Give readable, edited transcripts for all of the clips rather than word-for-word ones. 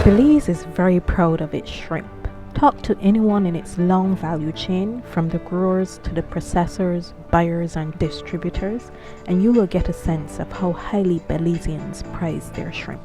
Belize is very proud of its shrimp. Talk to anyone in its long value chain, from the growers to the processors, buyers and distributors, and you will get a sense of how highly Belizeans prize their shrimp.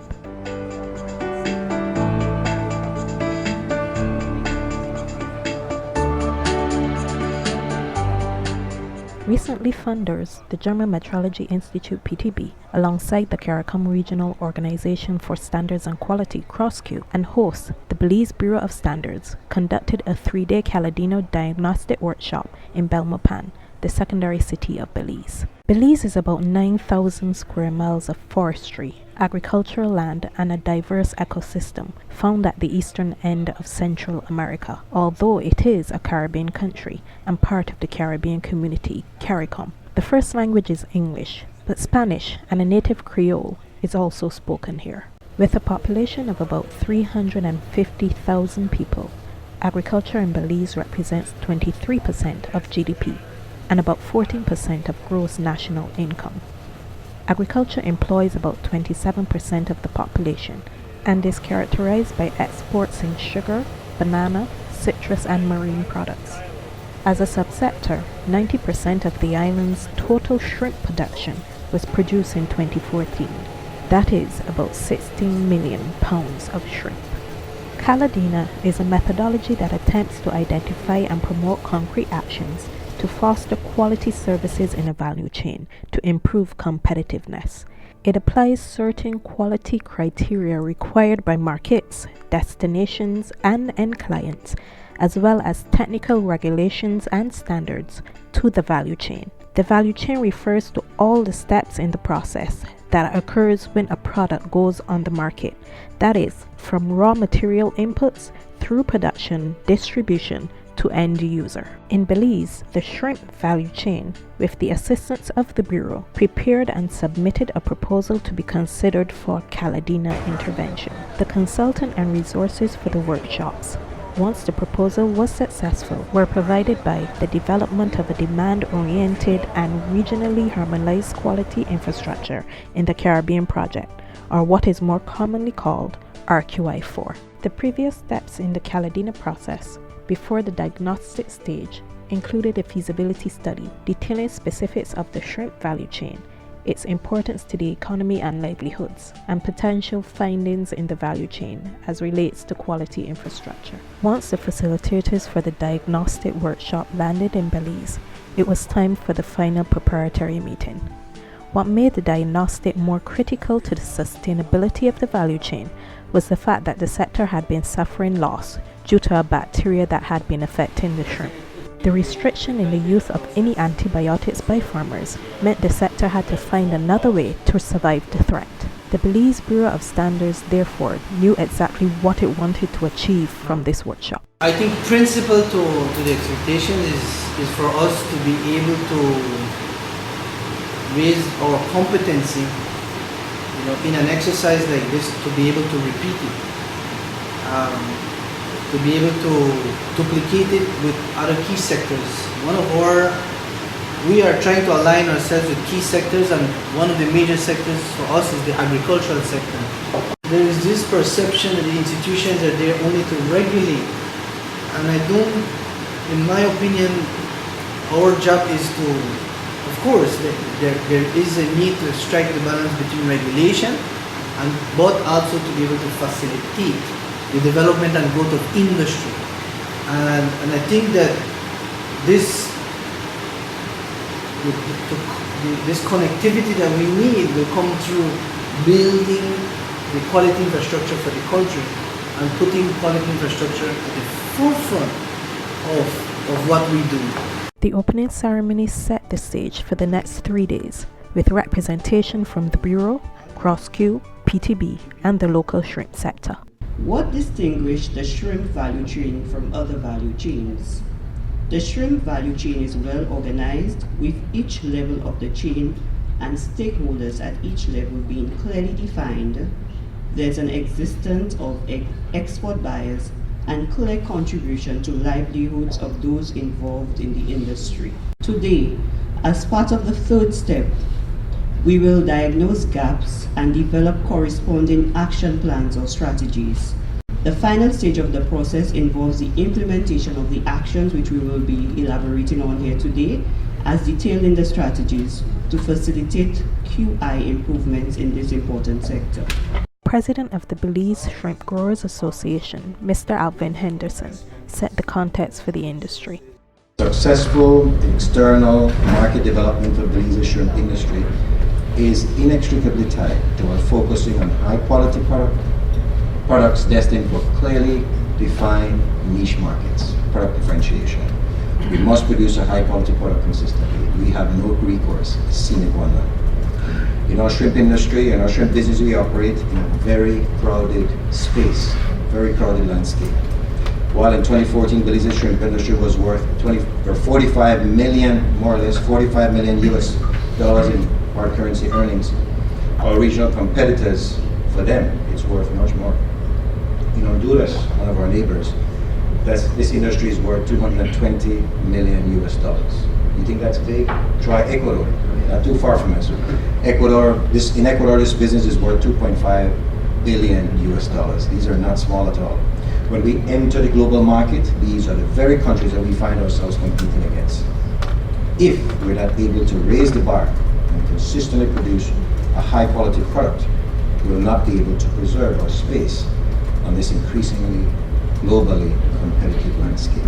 Recently, funders, the German Metrology Institute (PTB), alongside the CARICOM Regional Organization for Standards and Quality (CROSQ), and hosts, the Belize Bureau of Standards, conducted a 3-day CALIDENA Diagnostic workshop in Belmopan, the secondary city of Belize. Belize is about 9,000 square miles of forestry, agricultural land, and a diverse ecosystem found at the eastern end of Central America, although it is a Caribbean country and part of the Caribbean community, CARICOM. The first language is English, but Spanish and a native Creole is also spoken here. With a population of about 350,000 people, agriculture in Belize represents 23% of GDP and about 14% of gross national income. Agriculture employs about 27% of the population and is characterized by exports in sugar, banana, citrus and marine products. As a subsector, 90% of the island's total shrimp production was produced in 2014. That is about 16 million pounds of shrimp. CALIDENA is a methodology that attempts to identify and promote concrete actions to foster quality services in a value chain to improve competitiveness. It applies certain quality criteria required by markets, destinations, and end clients, as well as technical regulations and standards to the value chain. The value chain refers to all the steps in the process that occurs when a product goes on the market. That is, from raw material inputs through production, distribution, to end user. In Belize, the shrimp value chain, with the assistance of the Bureau, prepared and submitted a proposal to be considered for CALIDENA intervention. The consultant and resources for the workshops, once the proposal was successful, were provided by the development of a demand-oriented and regionally harmonized quality infrastructure in the Caribbean project, or what is more commonly called RQI4. The previous steps in the CALIDENA process before the diagnostic stage included a feasibility study detailing specifics of the shrimp value chain, its importance to the economy and livelihoods, and potential findings in the value chain as relates to quality infrastructure. Once the facilitators for the diagnostic workshop landed in Belize, it was time for the final proprietary meeting. What made the diagnostic more critical to the sustainability of the value chain was the fact that the sector had been suffering loss due to a bacteria that had been affecting the shrimp. The restriction in the use of any antibiotics by farmers meant the sector had to find another way to survive the threat. The Belize Bureau of Standards therefore knew exactly what it wanted to achieve from this workshop. I think principal to the expectation is for us to be able to raise our competency, in an exercise like this, to be able to repeat it, to be able to duplicate it with other key sectors. We are trying to align ourselves with key sectors, and one of the major sectors for us is the agricultural sector. There is this perception that the institutions are there only to regulate, and in my opinion, our job is to, of course, there is a need to strike the balance between regulation but also to be able to facilitate the development and growth of industry. And I think that this connectivity that we need will come through building the quality infrastructure for the country and putting quality infrastructure at the forefront of what we do. The opening ceremony set the stage for the next 3 days, with representation from the Bureau, CROSQ, PTB, and the local shrimp sector. What distinguishes the shrimp value chain from other value chains? The shrimp value chain is well organized, with each level of the chain and stakeholders at each level being clearly defined. There's an existence of export buyers and clear contribution to livelihoods of those involved in the industry. Today, as part of the third step, we will diagnose gaps and develop corresponding action plans or strategies. The final stage of the process involves the implementation of the actions which we will be elaborating on here today, as detailed in the strategies to facilitate QI improvements in this important sector. President of the Belize Shrimp Growers Association, Mr. Alvin Henderson, set the context for the industry. Successful external market development of Belize's shrimp industry is inextricably tied to our focusing on high-quality products destined for clearly defined niche markets, product differentiation. We must produce a high-quality product consistently. We have no recourse, sine qua non. In our shrimp industry, in our shrimp business, we operate in a very crowded space, very crowded landscape. While in 2014, Belize's shrimp industry was worth 45 million, more or less 45 million US dollars in hard currency earnings, our regional competitors, for them, it's worth much more. In Honduras, one of our neighbors, this industry is worth 220 million US dollars. You think that's big? Try Ecuador, not too far from us. In Ecuador, this business is worth 2.5 billion US dollars. These are not small at all. When we enter the global market, these are the very countries that we find ourselves competing against. If we're not able to raise the bar and consistently produce a high quality product, we will not be able to preserve our space on this increasingly globally competitive landscape.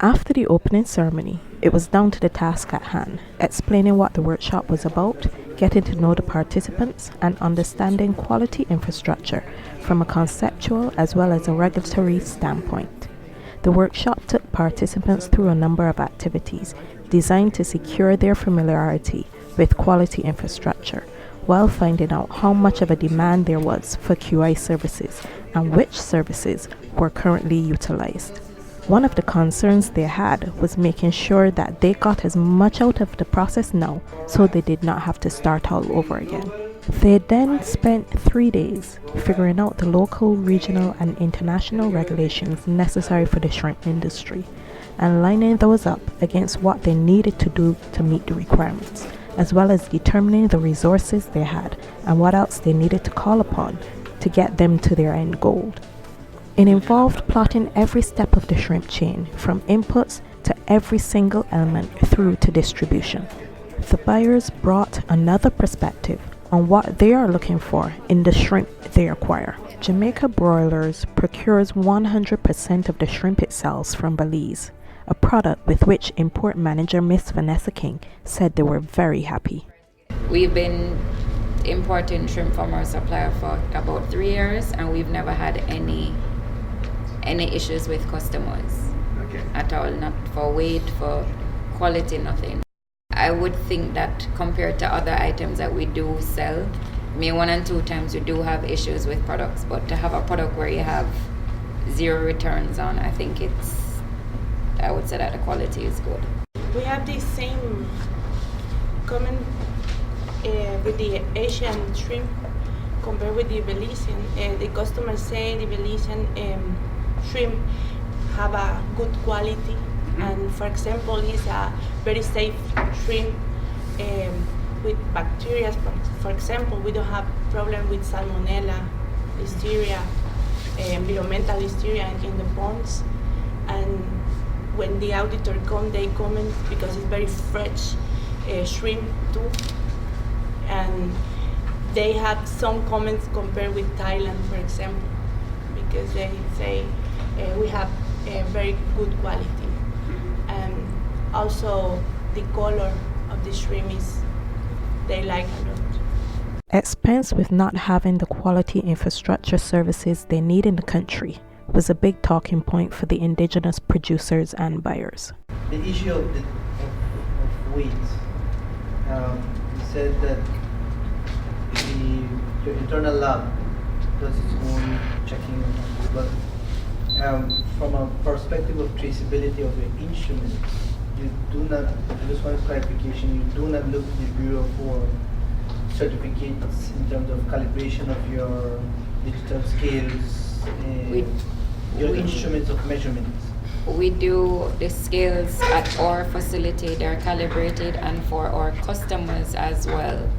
After the opening ceremony, it was down to the task at hand, explaining what the workshop was about, getting to know the participants, and understanding quality infrastructure from a conceptual as well as a regulatory standpoint. The workshop took participants through a number of activities designed to secure their familiarity with quality infrastructure, while finding out how much of a demand there was for QI services and which services were currently utilized. One of the concerns they had was making sure that they got as much out of the process now, so they did not have to start all over again. They then spent 3 days figuring out the local, regional, and international regulations necessary for the shrimp industry, and lining those up against what they needed to do to meet the requirements, as well as determining the resources they had and what else they needed to call upon to get them to their end goal. It involved plotting every step of the shrimp chain, from inputs to every single element through to distribution. The buyers brought another perspective on what they are looking for in the shrimp they acquire. Jamaica Broilers procures 100% of the shrimp it sells from Belize, a product with which import manager Miss Vanessa King said they were very happy. We've been importing shrimp from our supplier for about 3 years, and we've never had any issues with customers at all, not for weight, for quality, nothing. I would think that compared to other items that we do sell, maybe 1 and 2 times we do have issues with products, but to have a product where you have 0 returns on, I think I would say that the quality is good. We have the same comment with the Asian shrimp compared with the Belizean. The customers say the Belizean shrimp have a good quality, and for example, it's a very safe shrimp with bacteria. For example, we don't have problem with salmonella, listeria, environmental listeria in the ponds. And when the auditor come, they comment because it's very fresh shrimp too. And they have some comments compared with Thailand, for example, because they say we have a very good quality. And also the color of the shrimp they like a lot. Expense with not having the quality infrastructure services they need in the country was a big talking point for the indigenous producers and buyers. The issue of weight. You said that your internal lab does its own checking, but from a perspective of traceability of your instruments, you do not, I just want clarification, you do not look to the Bureau for certificates in terms of calibration of your digital scales, your instruments of measurements. We do the scales at our facility, they're calibrated, and for our customers as well.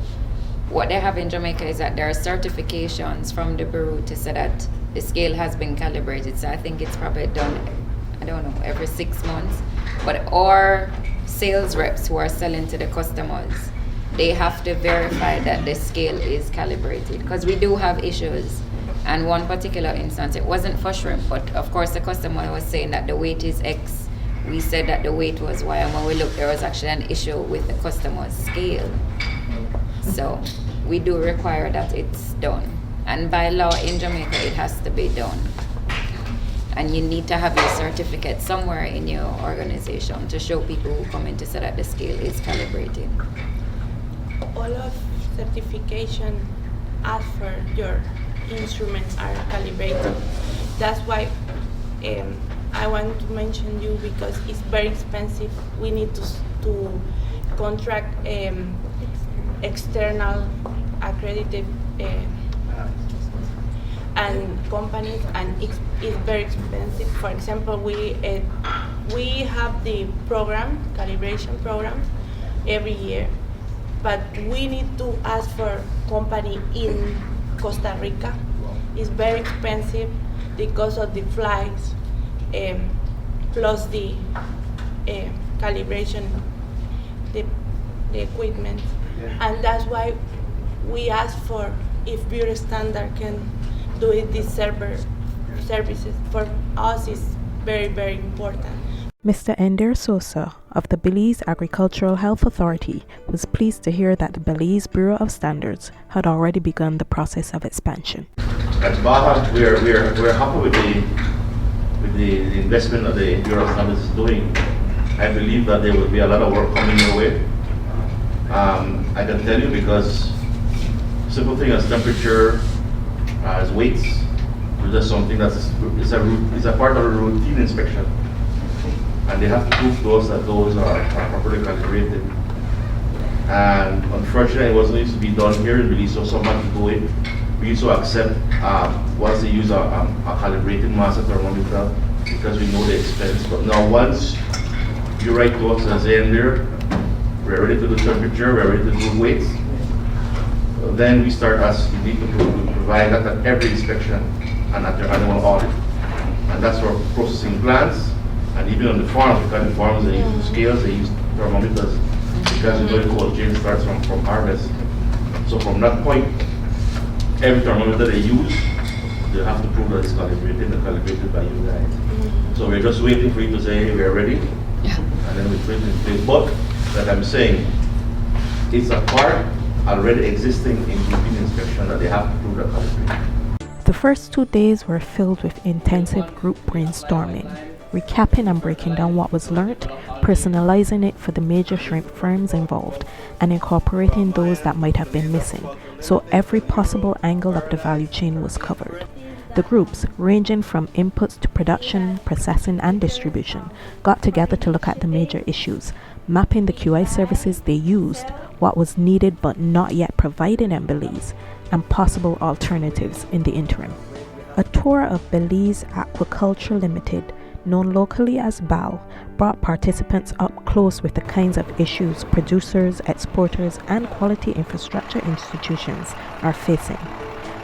What they have in Jamaica is that there are certifications from the Bureau to say that the scale has been calibrated. So I think it's probably done, I don't know, every 6 months. But our sales reps who are selling to the customers, they have to verify that the scale is calibrated, because we do have issues. And one particular instance, it wasn't for shrimp, but of course the customer was saying that the weight is X. We said that the weight was Y, and when we looked, there was actually an issue with the customer's scale. So we do require that it's done. And by law in Jamaica, it has to be done. And you need to have your certificate somewhere in your organization to show people who come in to say that the scale is calibrated. All of certification after your instruments are calibrated. That's why I want to mention you, because it's very expensive. We need to contract external accredited and companies, and it's very expensive. For example, we have the calibration programs every year, but we need to ask for company in Costa Rica. It's very expensive because of the flights, plus the calibration, the equipment. And that's why we ask for if Bureau of Standards can do it, these services. For us is very, very important. Mr. Ender Sosa of the Belize Agricultural Health Authority was pleased to hear that the Belize Bureau of Standards had already begun the process of expansion. At Baja, we're happy with the investment that the Bureau of Standards is doing. I believe that there will be a lot of work coming your way. I can tell you, because simple thing as temperature, as weights, is just something that's a part of a routine inspection. And they have to prove to us that those are properly calibrated. And unfortunately, it wasn't used to be done here in Belize, so some had to do it. We used to accept once they use a calibrated master thermometer, because we know the expense. But now once you write to us and say, in there, we're ready to do temperature, we're ready to do weights, then we start asking you to provide that at every inspection and at your annual audit. And that's for processing plants. And even on the farms, because the farms, they use scales, they use thermometers, because the cold chain starts from harvest. So from that point, every thermometer they use, they have to prove that it's calibrated and calibrated by you guys. So we're just waiting for you to say, hey, we're ready, and then we put it in place. But, like I'm saying, it's a part already existing in routine inspection that they have to prove that calibrated. The first 2 days were filled with intensive group brainstorming, recapping and breaking down what was learnt, personalizing it for the major shrimp firms involved, and incorporating those that might have been missing, so every possible angle of the value chain was covered. The groups, ranging from inputs to production, processing and distribution, got together to look at the major issues, mapping the QI services they used, what was needed but not yet provided in Belize, and possible alternatives in the interim. A tour of Belize Aquaculture Limited, known locally as BAL, brought participants up close with the kinds of issues producers, exporters, and quality infrastructure institutions are facing.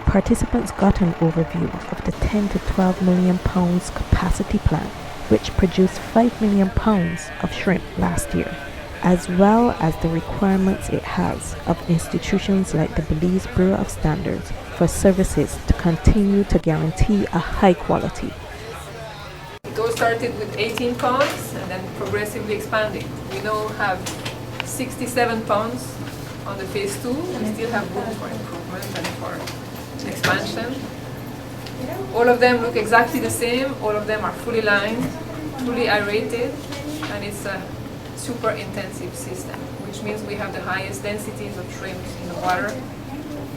Participants got an overview of the 10 to 12 million pounds capacity plant, which produced 5 million pounds of shrimp last year, as well as the requirements it has of institutions like the Belize Bureau of Standards for services to continue to guarantee a high quality. It all started with 18 pounds and then progressively expanding. We now have 67 pounds on the phase 2. We still have room for improvement and for expansion. All of them look exactly the same. All of them are fully lined, fully aerated, and it's a super intensive system, which means we have the highest densities of shrimps in the water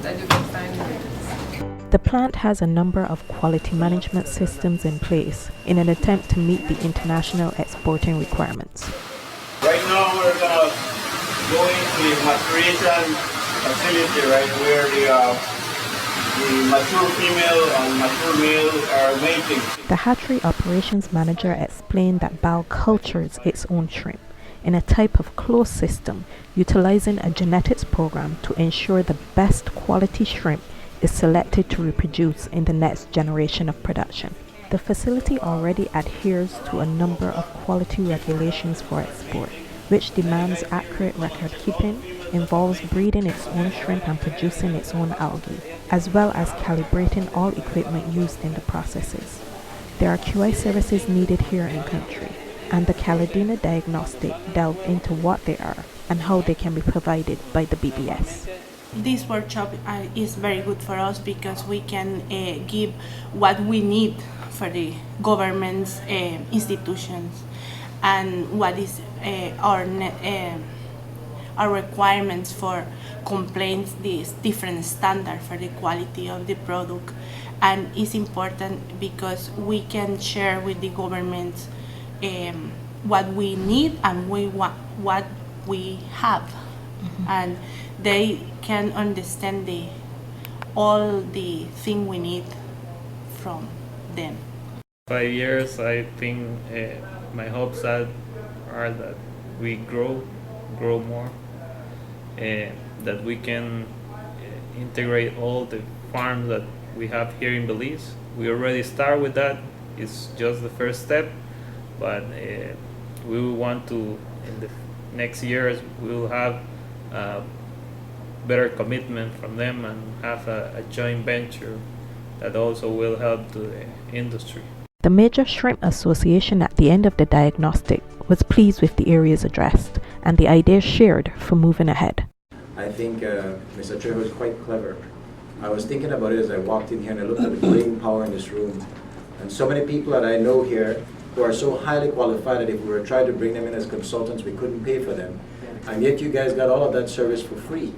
that you can find in Belize. The plant has a number of quality management systems in place in an attempt to meet the international exporting requirements. Right now we're going to go into the maturation facility, right, where the mature female and mature male are mating. The hatchery operations manager explained that BAL cultures its own shrimp in a type of closed system, utilizing a genetics program to ensure the best quality shrimp is selected to reproduce in the next generation of production. The facility already adheres to a number of quality regulations for export, which demands accurate record keeping, involves breeding its own shrimp and producing its own algae, as well as calibrating all equipment used in the processes. There are QA services needed here in country, and the CALIDENA Diagnostic delve into what they are and how they can be provided by the BBS. This workshop is very good for us because we can give what we need for the government's institutions and what is our requirements for complaints, these different standards for the quality of the product. And it's important because we can share with the governments what we need and what we have. Mm-hmm. And they can understand all the thing we need from them. 5 years, I think my hopes are that we grow more, that we can integrate all the farms that we have here in Belize. We already start with that. It's just the first step, but we will want to, in the next years, we will have better commitment from them and have a joint venture that also will help to the industry. The major shrimp association at the end of the diagnostic was pleased with the areas addressed and the ideas shared for moving ahead. I think Mr. Trejo is quite clever. I was thinking about it as I walked in here and I looked at the brain power in this room. And so many people that I know here who are so highly qualified that if we were trying to bring them in as consultants, we couldn't pay for them. And yet you guys got all of that service for free.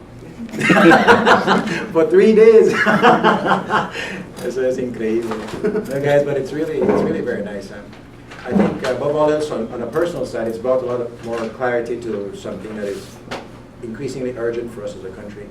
For 3 days. That's incredible. No, guys, but it's really very nice. I think above all else, on a personal side, it's brought a lot more clarity to something that is increasingly urgent for us as a country.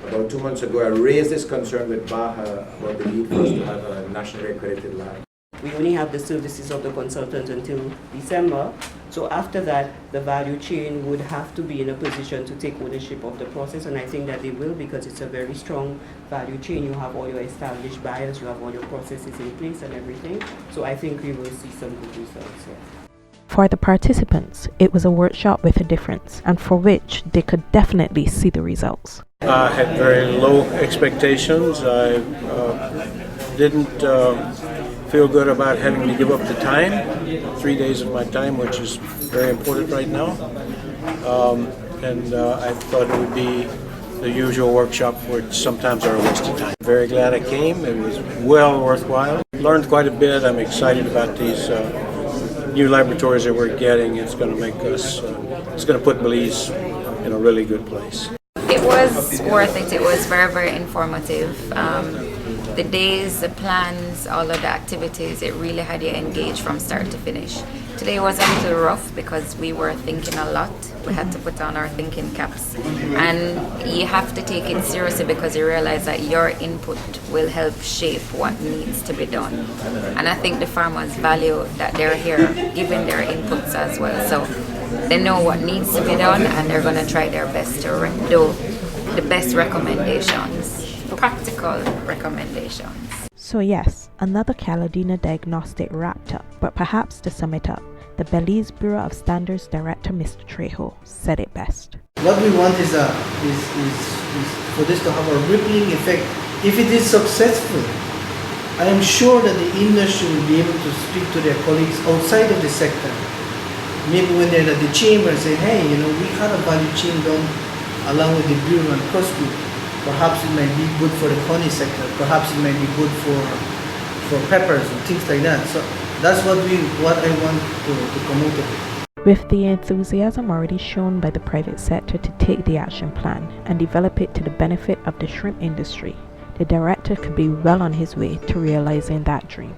About 2 months ago, I raised this concern with Baja about the need for us to have a nationally accredited lab. We only have the services of the consultant until December. So after that, the value chain would have to be in a position to take ownership of the process, and I think that they will because it's a very strong value chain. You have all your established buyers, you have all your processes in place and everything. So I think we will see some good results here. For the participants, it was a workshop with a difference, and for which they could definitely see the results. I had very low expectations. I didn't feel good about having to give up the time, 3 days of my time, which is very important right now. And I thought it would be the usual workshop which sometimes are a waste of time. Very glad I came. It was well worthwhile. Learned quite a bit. I'm excited about these new laboratories that we're getting. It's going to make us, it's going to put Belize in a really good place. It was worth it. It was very, very informative. The days, the plans, all of the activities, it really had you engaged from start to finish. Today was a little rough because we were thinking a lot. We had to put on our thinking caps. And you have to take it seriously because you realize that your input will help shape what needs to be done. And I think the farmers value that they're here giving their inputs as well. So they know what needs to be done and they're going to try their best to do the best recommendations. Practical recommendations. So yes, another CALIDENA Diagnostic wrapped up, but perhaps to sum it up, the Belize Bureau of Standards Director Mr. Trejo said it best. What we want is for this to have a rippling effect. If it is successful, I am sure that the industry will be able to speak to their colleagues outside of the sector. Maybe when they're at the chamber and say, hey, you know, we had a value chain done along with the Bureau and CROSQ. Perhaps it might be good for the honey sector. Perhaps it might be good for peppers and things like that. So that's what I want to promote it. With the enthusiasm already shown by the private sector to take the action plan and develop it to the benefit of the shrimp industry, the director could be well on his way to realizing that dream.